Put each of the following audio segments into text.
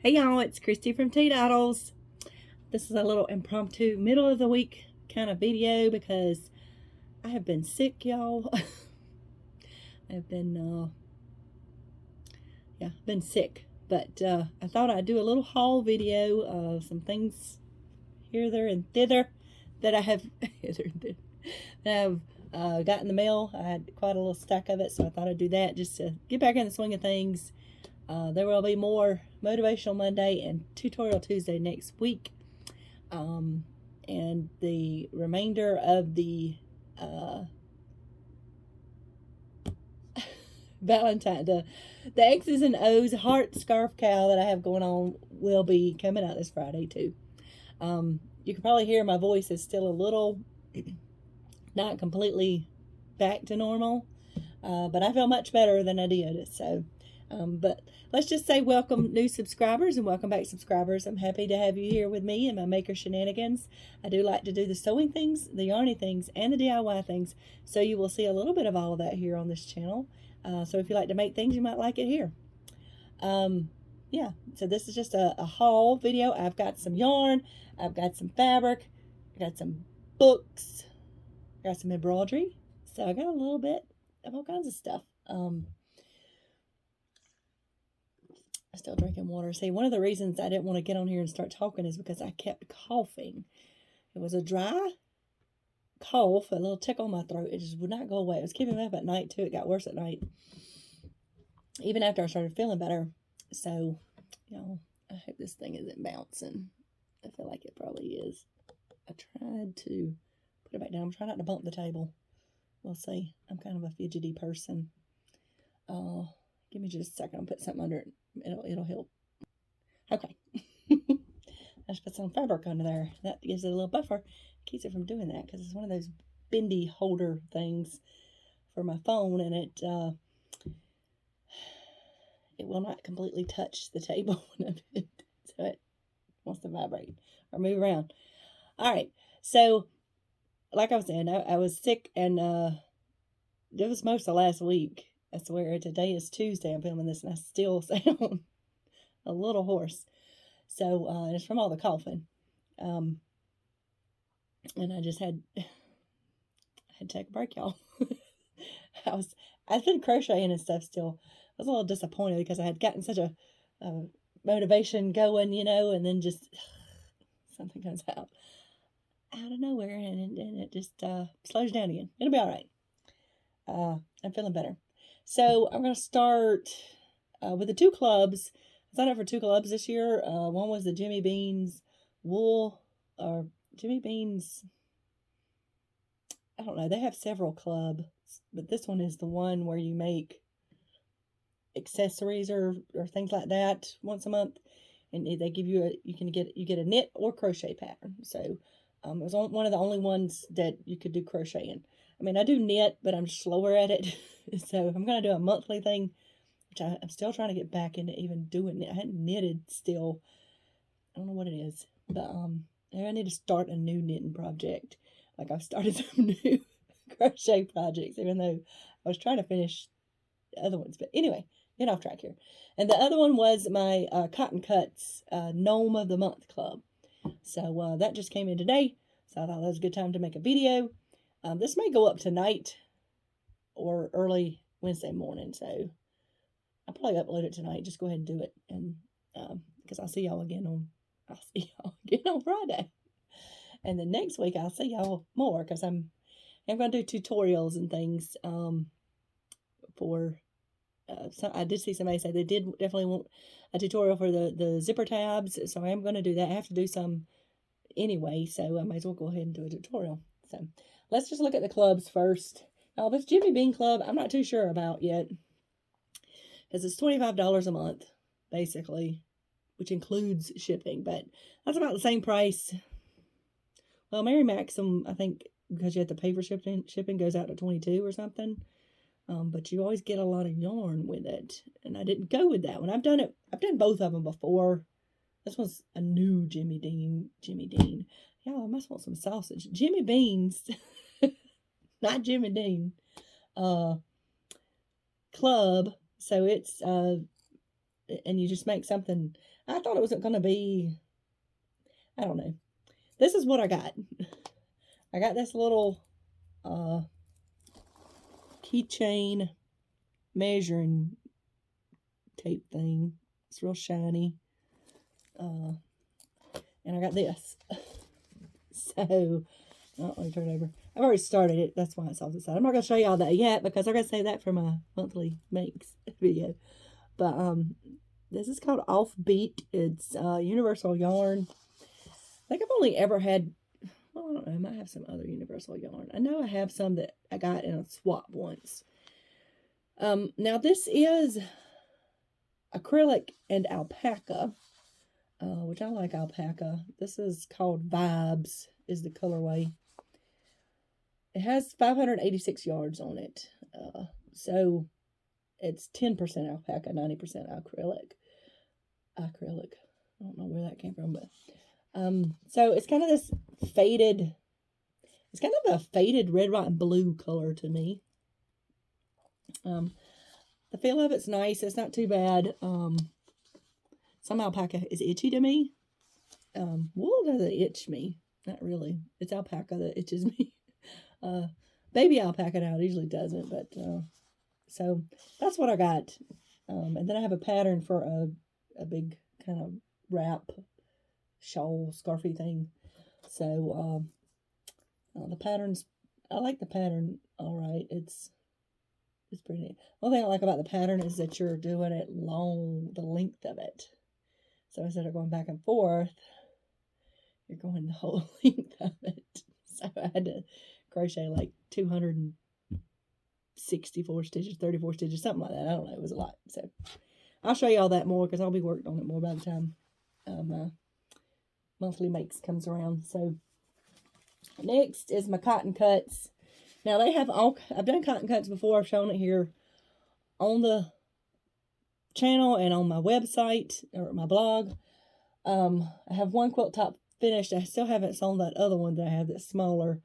Hey y'all, it's Christy from Teadoddles. This is a little impromptu middle of the week kind of video because I have been sick, y'all. I've been been sick, but I thought I'd do a little haul video of some things here, there, and thither that I have got in the mail. I had quite a little stack of it, so I thought I'd do that just to get back in the swing of things. There will be more Motivational Monday and Tutorial Tuesday next week. And the remainder of the Valentine, the X's and O's heart scarf cowl that I have going on will be coming out this Friday too. You can probably hear my voice is still a little not completely back to normal, but I feel much better than I did. So but let's just say welcome new subscribers and welcome back subscribers. I'm happy to have you here with me and my maker shenanigans. I do like to do the sewing things, the yarny things, and the DIY things. So you will see a little bit of all of that here on this channel. So if you like to make things, you might like it here. Yeah, so this is just a haul video. I've got some yarn, I've got some fabric, I got some books, I got some embroidery. So I got a little bit of all kinds of stuff. Still drinking water. See, one of the reasons I didn't want to get on here and start talking is because I kept coughing. It was a dry cough, a little tickle in my throat. It just would not go away. It was keeping me up at night too. It got worse at night, even after I started feeling better. So, you know, I hope this thing isn't bouncing. I feel like it probably is. I tried to put it back down. I'm trying not to bump the table. We'll see. I'm kind of a fidgety person. Give me just a second. I'll put something under it. It'll help. Okay. I just put some fabric under there. That gives it a little buffer. Keeps it from doing that because it's one of those bendy holder things for my phone, and it will not completely touch the table when I do it. So it wants to vibrate or move around. All right. So like I was saying, I was sick, and it was most of last week. I swear, today is Tuesday. I'm filming this, and I still sound a little hoarse. So it's from all the coughing. And I just had to take a break, y'all. I've been crocheting and stuff still. I was a little disappointed because I had gotten such a motivation going, you know, and then just something comes out of nowhere, and it just slows down again. It'll be all right. I'm feeling better. So I'm going to start with the two clubs. I signed up for two clubs this year. One was the Jimmy Beans wool, or Jimmy Beans, I don't know. They have several clubs, but this one is the one where you make accessories or things like that once a month. And they give you you get a knit or crochet pattern. So it was one of the only ones that you could do crocheting. I mean, I do knit, but I'm slower at it. So I'm going to do a monthly thing, which I'm still trying to get back into even doing it. I hadn't knitted still. I don't know what it is, but I need to start a new knitting project. Like I've started some new crochet projects, even though I was trying to finish the other ones. But anyway, get off track here. And the other one was my Cotton Cuts Gnome of the Month Club. So that just came in today. So I thought that was a good time to make a video. This may go up tonight or early Wednesday morning. So I'll probably upload it tonight. Just go ahead and do it. And because I'll see y'all again on Friday. And then next week I'll see y'all more because I'm going to do tutorials and things for I did see somebody say they did definitely want a tutorial for the zipper tabs, so I am going to do that. I have to do some anyway, so I might as well go ahead and do a tutorial. So let's just look at the clubs first. Now this Jimmy Bean Club I'm not too sure about yet because it's $25 a month basically, which includes shipping, but that's about the same price. Well, Mary Maxim, I think, because you have to pay for shipping goes out to $22 or something. But you always get a lot of yarn with it. And I didn't go with that one. I've done both of them before. This one's a new Jimmy Dean. Yeah, I must want some sausage. Jimmy Beans, not Jimmy Dean, club. So it's and you just make something. I thought it wasn't going to be, I don't know. This is what I got. I got this little keychain measuring tape thing. It's real shiny. And I got this. So, let me turn it over. I've already started it. That's why it's off the side. I'm not going to show y'all that yet because I'm going to save that for my monthly makes video. But this is called Offbeat. It's Universal Yarn. I think I've only ever had, well, I don't know, I might have some other Universal Yarn. I know I have some that I got in a swap once. Now this is acrylic and alpaca, which I like alpaca. This is called Vibes, is the colorway. It has 586 yards on it. So it's 10% alpaca, 90% acrylic. I don't know where that came from, but so it's kind of this faded, it's kind of a faded red, white, and blue color to me. The feel of it's nice. It's not too bad. Some alpaca is itchy to me. Wool doesn't itch me. Not really. It's alpaca that itches me. Baby alpaca now, it usually doesn't, but so that's what I got. And then I have a pattern for a big kind of wrap shawl scarfy thing. So the patterns, I like the pattern all right. It's pretty neat. One thing I like about the pattern is that you're doing it long, the length of it. So instead of going back and forth, you're going the whole length of it. So I had to crochet like 264 stitches, 34 stitches, something like that. I don't know. It was a lot. So I'll show you all that more because I'll be working on it more by the time my monthly makes comes around. So next is my cotton cuts. Now they have all, I've done cotton cuts before. I've shown it here on the channel and on my website or my blog. I have one quilt top finished. I still haven't sewn that other one that I have that's smaller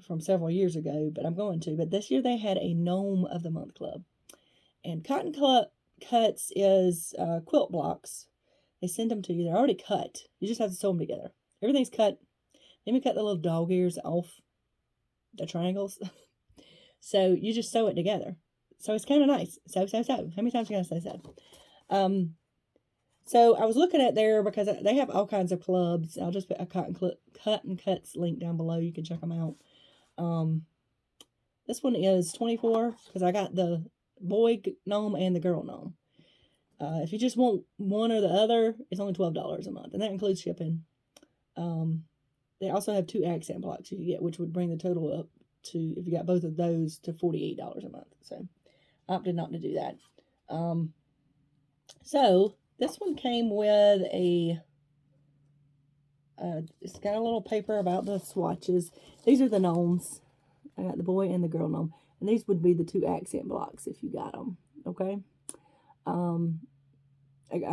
from several years ago, but I'm going to. But this year they had a Gnome of the Month club. And cotton cuts is quilt blocks. They send them to you. They're already cut. You just have to sew them together. Everything's cut. Let me cut the little dog ears off the triangles. So you just sew it together. So it's kind of nice. Sew. How many times are you going to say so? So I was looking at there because they have all kinds of clubs. I'll just put a cotton cuts link down below. You can check them out. This one is $24 because I got the boy gnome and the girl gnome. If you just want one or the other, it's only $12 a month, and that includes shipping. They also have 2 accent blocks you can get, which would bring the total up to, if you got both of those, to $48 a month. So I opted not to do that. So this one came with it's got a little paper about the swatches. These are the gnomes. I got the boy and the girl gnome. And these would be the 2 accent blocks if you got them. Okay. I'm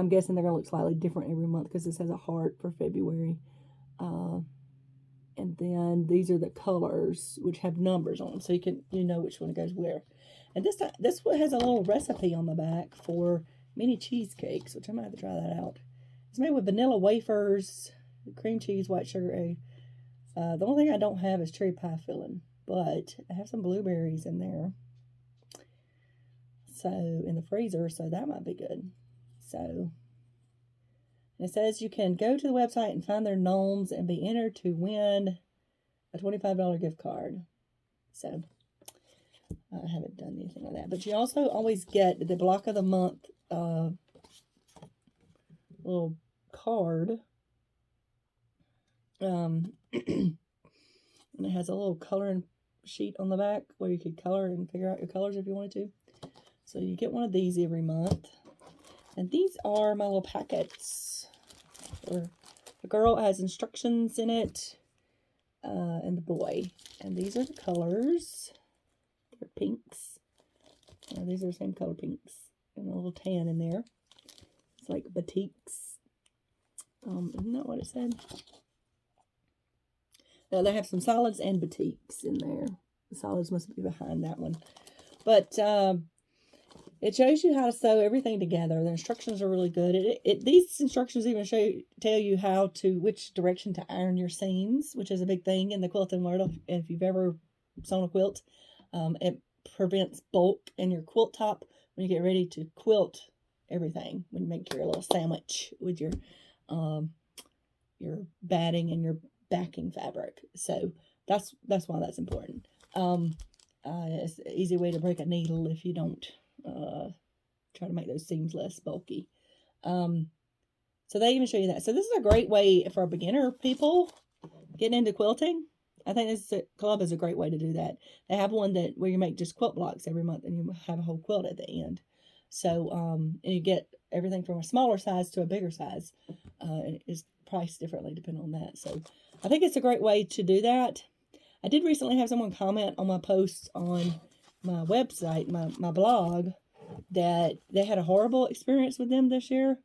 guessing they're going to look slightly different every month because this has a heart for February. And then these are the colors, which have numbers on them, so you know which one goes where. And this one has a little recipe on the back for mini cheesecakes, which I might have to try that out. It's made with vanilla wafers, cream cheese, white sugar, egg. The only thing I don't have is cherry pie filling, but I have some blueberries in there. So in the freezer, so that might be good. So it says you can go to the website and find their gnomes and be entered to win a $25 gift card. So I haven't done anything like that. But you also always get the block of the month little card. And it has a little coloring sheet on the back where you could color and figure out your colors if you wanted to. So you get one of these every month. And these are my little packets. The girl has instructions in it, and the boy. And these are the colors. They're pinks. These are the same color pinks. And a little tan in there. It's like batiks. Isn't that what it said? Now they have some solids and batiks in there. The solids must be behind that one. But It shows you how to sew everything together. The instructions are really good. These instructions even tell you which direction to iron your seams, which is a big thing in the quilting world. If you've ever sewn a quilt, it prevents bulk in your quilt top when you get ready to quilt everything. When you make your little sandwich with your batting and your backing fabric. So that's why that's important. It's an easy way to break a needle if you don't try to make those seams less bulky. So they even show you that. So this is a great way for beginner people getting into quilting. I think this club is a great way to do that. They have one where you make just quilt blocks every month and you have a whole quilt at the end. So and you get everything from a smaller size to a bigger size. It's priced differently depending on that. So I think it's a great way to do that. I did recently have someone comment on my posts on my website, my blog, that they had a horrible experience with them this year,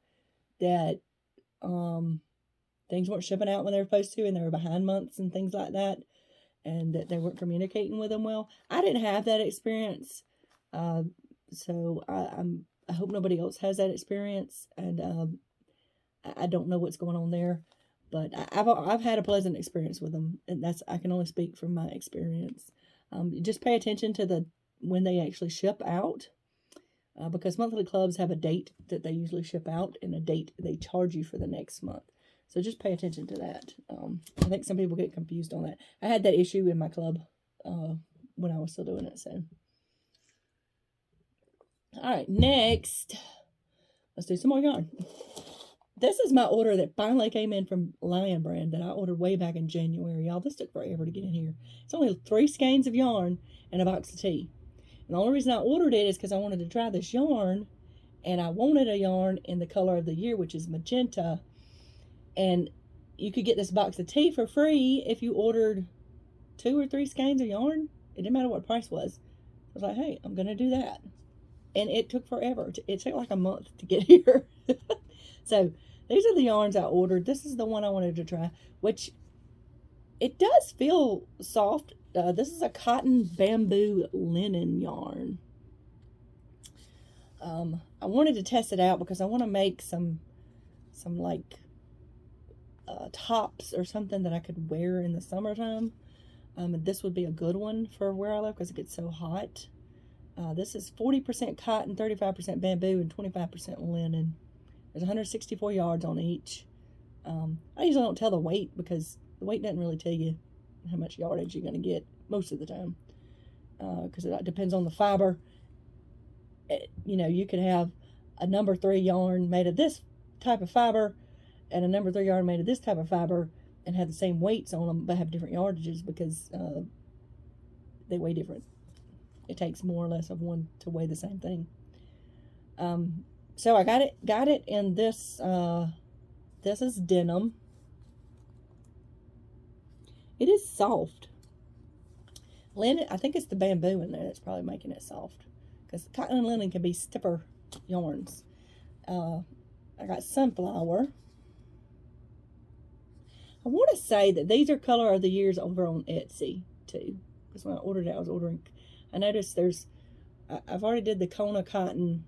that things weren't shipping out when they were supposed to, and they were behind months and things like that, and that they weren't communicating with them well. I didn't have that experience, so I hope nobody else has that experience, and I don't know what's going on there, but I've had a pleasant experience with them, and I can only speak from my experience. Just pay attention to when they actually ship out, because monthly clubs have a date that they usually ship out and a date they charge you for the next month. So just pay attention to that. I think some people get confused on that. I had that issue in my club when I was still doing it. So, all right, next, let's do some more yarn. This is my order that finally came in from Lion Brand that I ordered way back in January. Y'all, this took forever to get in here. It's only 3 skeins of yarn and a box of tea. And the only reason I ordered it is because I wanted to try this yarn, and I wanted a yarn in the color of the year, which is magenta. And you could get this box of tea for free if you ordered 2 or 3 skeins of yarn. It didn't matter what the price was. I was like, hey, I'm going to do that. And it took forever. It took like a month to get here. So these are the yarns I ordered. This is the one I wanted to try, which it does feel soft. This is a cotton bamboo linen yarn. I wanted to test it out because I want to make some like tops or something that I could wear in the summertime. And this would be a good one for where I live because it gets so hot. This is 40% cotton, 35% bamboo, and 25% linen. There's 164 yards on each. I usually don't tell the weight because the weight doesn't really tell you how much yardage you're going to get most of the time, because it depends on the fiber. You could have a number 3 yarn made of this type of fiber and a number 3 yarn made of this type of fiber and have the same weights on them but have different yardages because they weigh different. It takes more or less of one to weigh the same thing. So I got it in this. This is denim. It is soft. Linen, I think it's the bamboo in there that's probably making it soft, because cotton and linen can be stiffer yarns. I got sunflower. I want to say that these are color of the years over on Etsy too, because when I ordered it, I noticed I've already did the Kona cotton,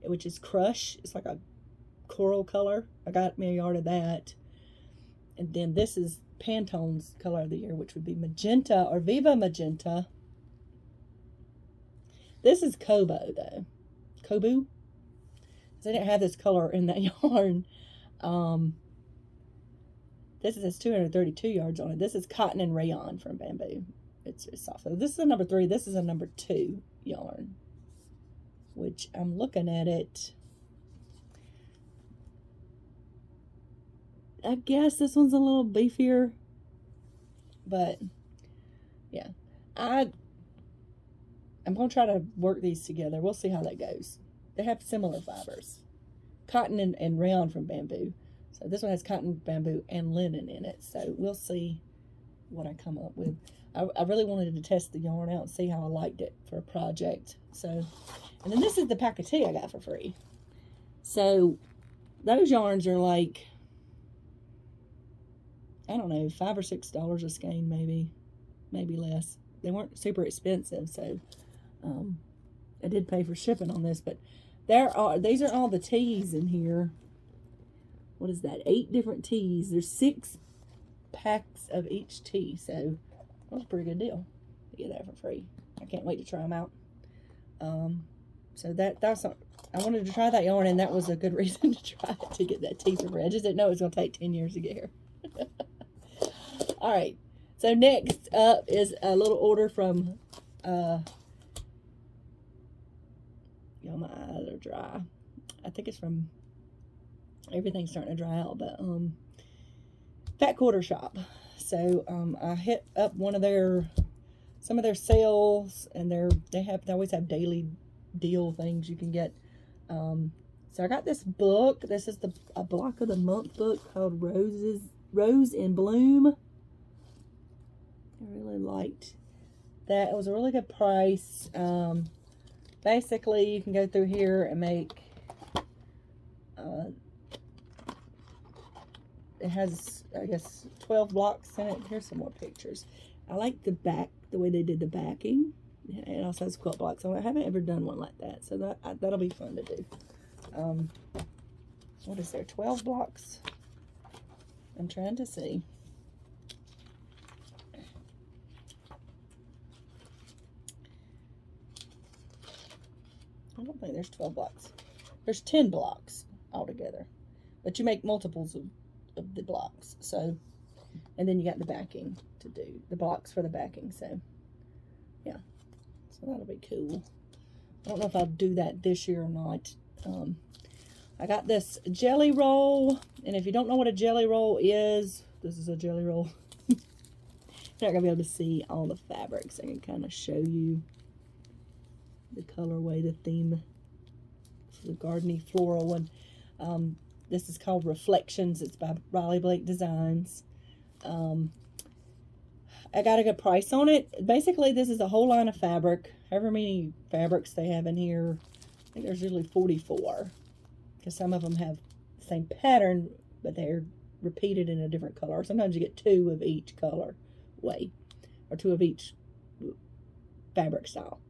which is crush. It's like a coral color. I got me a yard of that. And then this is Pantone's color of the year, which would be magenta or Viva Magenta. This is Kobo though. Kobu. They didn't have this color in that yarn. This has 232 yards on it. This is cotton and rayon from bamboo. It's soft. So this is a number 3. This is a number 2 yarn, which I'm looking at it. I guess this one's a little beefier, but yeah, I'm going to try to work these together. We'll see how that goes. They have similar fibers, cotton and rayon from bamboo. So this one has cotton, bamboo, and linen in it. So we'll see what I come up with. I really wanted to test the yarn out and see how I liked it for a project. So, and then this is the pack of tea I got for free. So those yarns are like, I don't know, $5 or $6 a skein, maybe less. They weren't super expensive, so I did pay for shipping on this, but these are all the teas in here. What is that? 8 different teas. There's 6 packs of each tea, so that was a pretty good deal to get that for free. I can't wait to try them out. So that's I wanted to try that yarn, and that was a good reason to try it, to get that tea for free. I just didn't know it was going to take 10 years to get here. All right, so next up is a little order from y'all, my eyes are dry. I think it's from, everything's starting to dry out, but Fat Quarter Shop. So I hit up some of their sales, and they always have daily deal things you can get. So I got this book. This is a block of the month book called Rose in Bloom. I really liked that. It was a really good price. Basically, you can go through here and make, it has, I guess, 12 blocks in it. Here's some more pictures. I like the way they did the backing. It also has quilt blocks. So I haven't ever done one like that. So that'll be fun to do. What is there? 12 blocks? I'm trying to see. I don't think there's 12 blocks. There's 10 blocks altogether. But you make multiples of the blocks. So, and then you got the backing to do. The blocks for the backing. So, yeah. So that'll be cool. I don't know if I'll do that this year or not. I got this jelly roll. And if you don't know what a jelly roll is, this is a jelly roll. You're not going to be able to see all the fabrics. I can kind of show you the colorway, the theme. This is a gardeny floral one. This is called Reflections. It's by Riley Blake Designs. I got a good price on it. Basically, this is a whole line of fabric. However many fabrics they have in here. I think there's usually 44. Because some of them have the same pattern, but they're repeated in a different color. Sometimes you get 2 of each color way. Or 2 of each fabric style.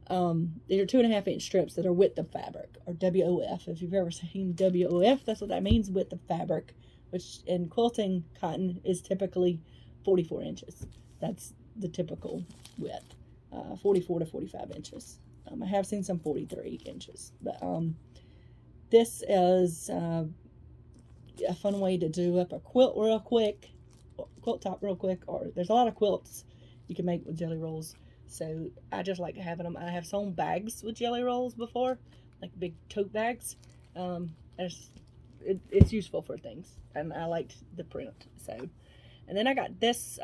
These are 2.5 inch strips that are width of fabric, or WOF. If you've ever seen WOF, that's what that means, width of fabric, which in quilting cotton is typically 44 inches. That's the typical width, 44 to 45 inches. I have seen some 43 inches, but this is a fun way to do up a quilt real quick, quilt top real quick, or there's a lot of quilts you can make with jelly rolls. So I just like having them. I have sewn bags with jelly rolls before, like big tote bags. It's useful for things, and I liked the print. So, and then I got this.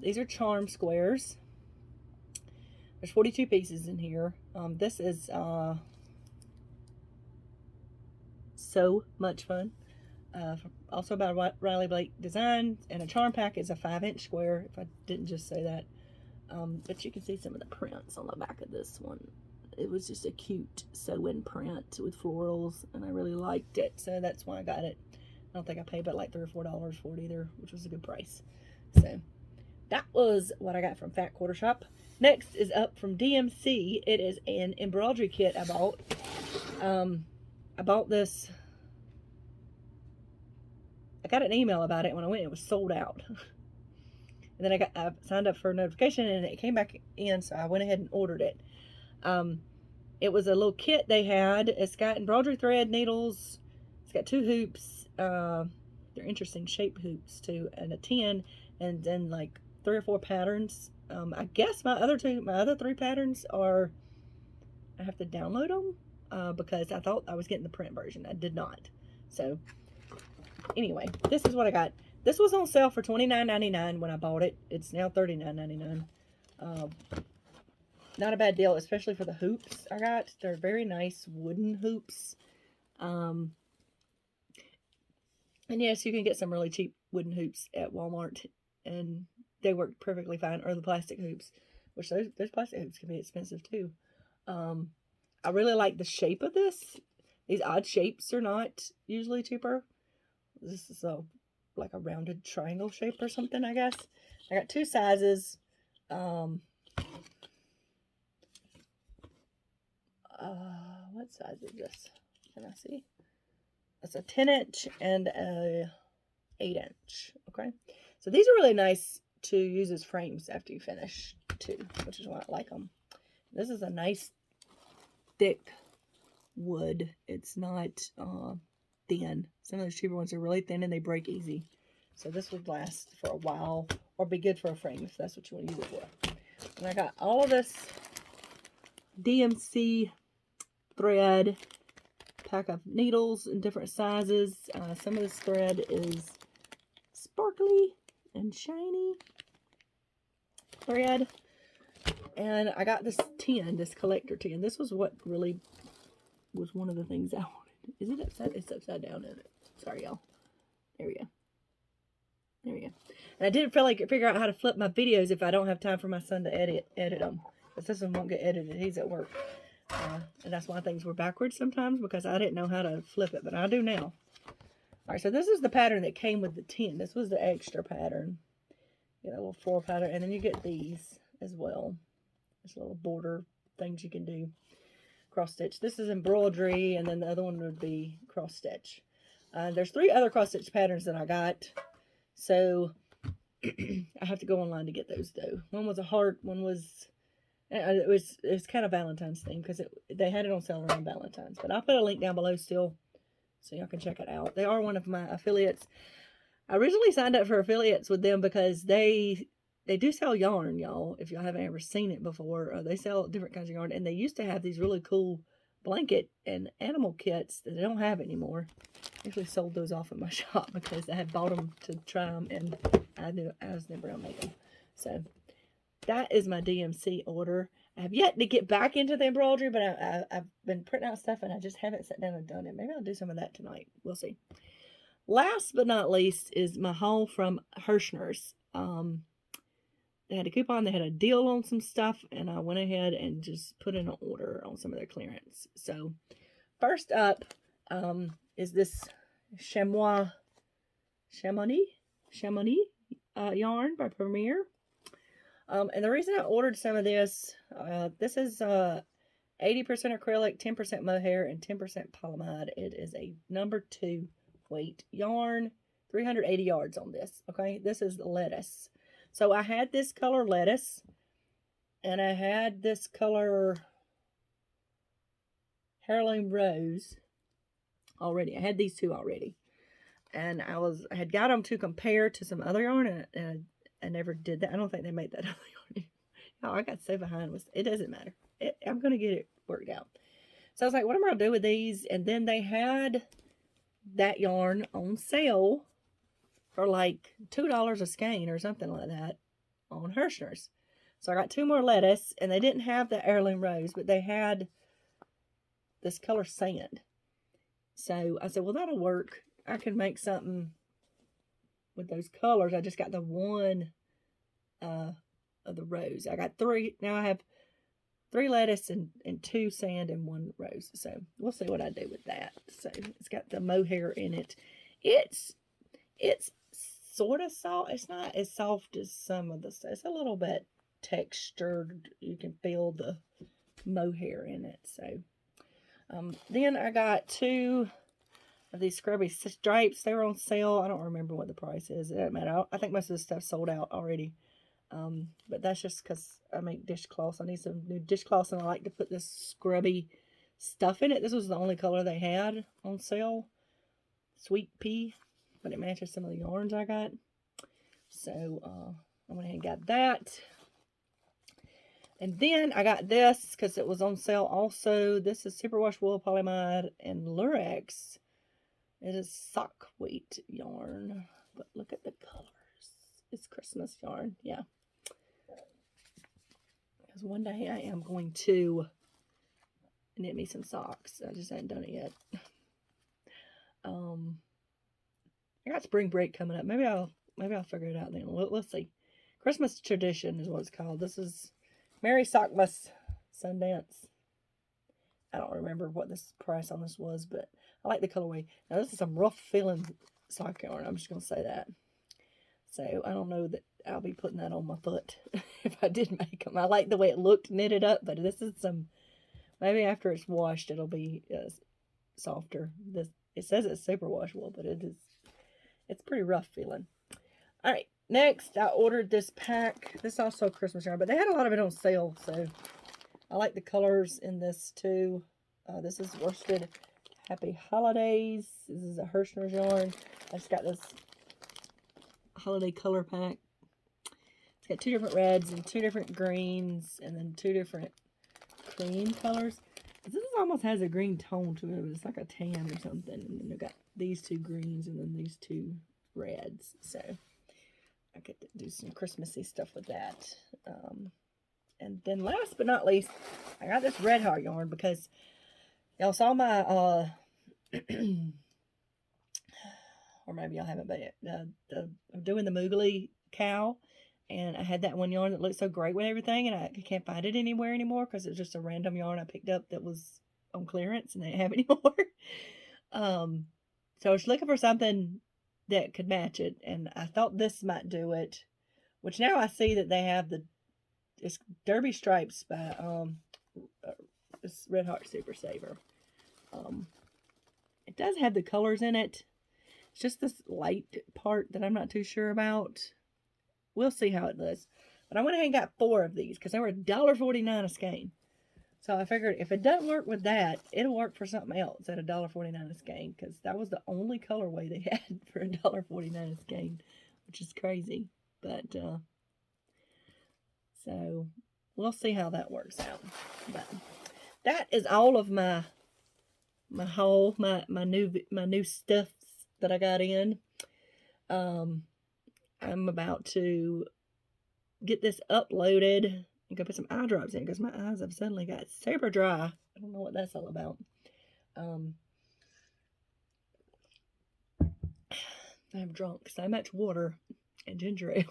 These are charm squares. There's 42 pieces in here. This is so much fun. Also by Riley Blake Designs, and a charm pack is a 5-inch square. If I didn't just say that. But you can see some of the prints on the back of this one. It was just a cute sew-in print with florals, and I really liked it, so that's why I got it. I don't think I paid but like $3 or $4 for it either, which was a good price. So that was what I got from Fat Quarter Shop. Next is up from DMC. It is an embroidery kit I bought. I bought this. I got an email about it. When I went, it was sold out. And then I signed up for a notification, and it came back in, so I went ahead and ordered it. It was a little kit they had. It's got embroidery thread, needles. It's got 2 hoops. They're interesting shape hoops too, and a tin, and then like 3 or 4 patterns. I guess my other 3 patterns are, I have to download them because I thought I was getting the print version. I did not. So anyway, this is what I got. This was on sale for $29.99 when I bought it. It's now $39.99. Not a bad deal, especially for the hoops I got. They're very nice wooden hoops. And yes, you can get some really cheap wooden hoops at Walmart, and they work perfectly fine. Or the plastic hoops, which those plastic hoops can be expensive too. I really like the shape of this. These odd shapes are not usually cheaper. This is like a rounded triangle shape or something, I guess. I got 2 sizes. what size is this? Can I see? It's a 10-inch and a 8-inch. Okay, so these are really nice to use as frames after you finish too, which is why I like them. This is a nice thick wood. It's not thin. Some of those cheaper ones are really thin and they break easy. So this would last for a while or be good for a frame if that's what you want to use it for. And I got all of this DMC thread, pack of needles in different sizes. Some of this thread is sparkly and shiny thread. And I got this tin, this collector tin. This was what really was one of the things I wanted. Is it upside? It's upside down, isn't it? Sorry, y'all. There we go. There we go. And I didn't figure out how to flip my videos if I don't have time for my son to edit them. Because this one won't get edited. He's at work. And that's why things were backwards sometimes, because I didn't know how to flip it, but I do now. Alright, so this is the pattern that came with the tin. This was the extra pattern. You get a little floral pattern, and then you get these as well. There's little border things you can do. Cross stitch. This is embroidery, and then the other one would be cross stitch. There's 3 other cross stitch patterns that I got. So I have to go online to get those though. One was a heart, one was it was kind of Valentine's theme because they had it on sale around Valentine's. But I'll put a link down below still so y'all can check it out. They are one of my affiliates. I originally signed up for affiliates with them because they do sell yarn, y'all. If y'all haven't ever seen it before, they sell different kinds of yarn, and they used to have these really cool blanket and animal kits that they don't have anymore. I actually sold those off at my shop because I had bought them to try them, and I was never gonna make them. So that is my DMC order. I have yet to get back into the embroidery, but I've been printing out stuff and I just haven't sat down and done it. Maybe I'll do some of that tonight. We'll see. Last but not least is my haul from Hirschner's. They had a coupon, they had a deal on some stuff, and I went ahead and just put in an order on some of their clearance. So first up is this Chamonix yarn by Premier. And the reason I ordered some of this is 80% acrylic, 10% mohair, and 10% polyamide. It is a number 2 weight yarn, 380 yards on this. Okay, this is lettuce. So I had this color lettuce, and I had this color heirloom rose already. I had these 2 already, and I had got them to compare to some other yarn, and I never did that. I don't think they made that other yarn. Oh, I got so behind with it. Doesn't matter. I'm gonna get it worked out. So I was like, what am I gonna do with these? And then they had that yarn on sale for like $2 a skein or something like that on Hirschner's. So I got 2 more lettuce, and they didn't have the heirloom rose, but they had this color sand. So I said, well, that'll work. I can make something with those colors. I just got the one of the rose. I got 3. Now I have 3 lettuce and 2 sand and 1 rose. So we'll see what I do with that. So it's got the mohair in it. It's sort of soft. It's not as soft as some of the stuff. It's a little bit textured. You can feel the mohair in it. So then I got 2 of these scrubby stripes. They were on sale. I don't remember what the price is. It doesn't matter. I think most of the stuff sold out already. But that's just because I make dishcloths. I need some new dishcloths, and I like to put this scrubby stuff in it. This was the only color they had on sale. Sweet pea. But it matches some of the yarns I got. So I went ahead and got that. And then I got this because it was on sale also. This is superwash wool, polyamide, and lurex. It is sock weight yarn. But look at the colors. It's Christmas yarn. Yeah. Because one day I am going to knit me some socks. I just haven't done it yet. I got spring break coming up. Maybe I'll figure it out then. We'll see. Christmas tradition is what it's called. This is Merry Sockmas Sundance. I don't remember what this price on this was, but I like the colorway. Now this is some rough feeling sock yarn. I'm just gonna say that. So I don't know that I'll be putting that on my foot if I did make them. I like the way it looked knitted up, but this is some Maybe after it's washed, it'll be softer. It says it's super washable, but it's pretty rough feeling. All right, next I ordered this pack. This is also a Christmas yarn, but they had a lot of it on sale, so I like the colors in this too. This is worsted Happy Holidays. This is a Hirschner's yarn. I just got this holiday color pack. It's got 2 different reds and 2 different greens, and then 2 different cream colors. This almost has a green tone to it. It's like a tan or something. And then they've got these 2 greens and then these 2 reds. So I could do some Christmassy stuff with that. And then last but not least, I got this Red Heart yarn because y'all saw my, or maybe y'all haven't, but I'm doing the Moogly cow. And I had that one yarn that looked so great with everything, and I can't find it anywhere anymore because it's just a random yarn I picked up that was on clearance and they didn't have it anymore. So I was looking for something that could match it, and I thought this might do it. Which now I see that they have it's Derby Stripes by this Red Heart Super Saver. It does have the colors in it. It's just this light part that I'm not too sure about. We'll see how it does. But I went ahead and got 4 of these because they were $1.49 a skein. So I figured if it doesn't work with that, it'll work for something else at $1.49 a skein, because that was the only colorway they had for $1.49 a skein, which is crazy. But so we'll see how that works out. But that is all of my new stuffs that I got in. I'm about to get this uploaded and go put some eye drops in because my eyes have suddenly got super dry. I don't know what that's all about. I'm drunk so much water and ginger ale.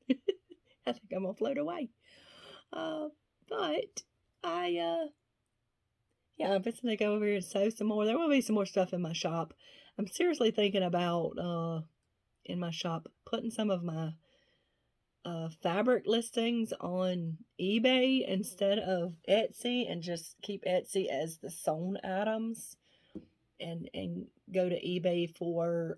I think I'm gonna float away. But I'm fixing to go over here and sew some more. There will be some more stuff in my shop. I'm seriously thinking about in my shop putting some of my fabric listings on eBay instead of Etsy, and just keep Etsy as the sewn items, and go to eBay for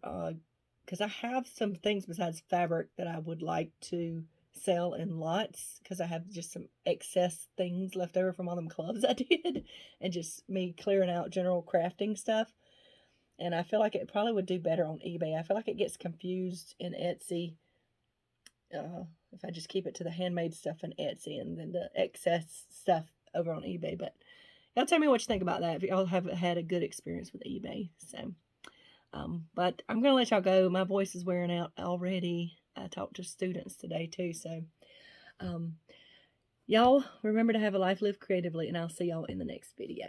because I have some things besides fabric that I would like to sell in lots, because I have just some excess things left over from all them clubs I did, and just me clearing out general crafting stuff. And I feel like it probably would do better on eBay. I feel like it gets confused in Etsy if I just keep it to the handmade stuff in Etsy and then the excess stuff over on eBay. But y'all tell me what you think about that, if y'all have had a good experience with eBay. So, but I'm going to let y'all go. My voice is wearing out already. I talked to students today too. So, y'all remember to have a life lived creatively, and I'll see y'all in the next video.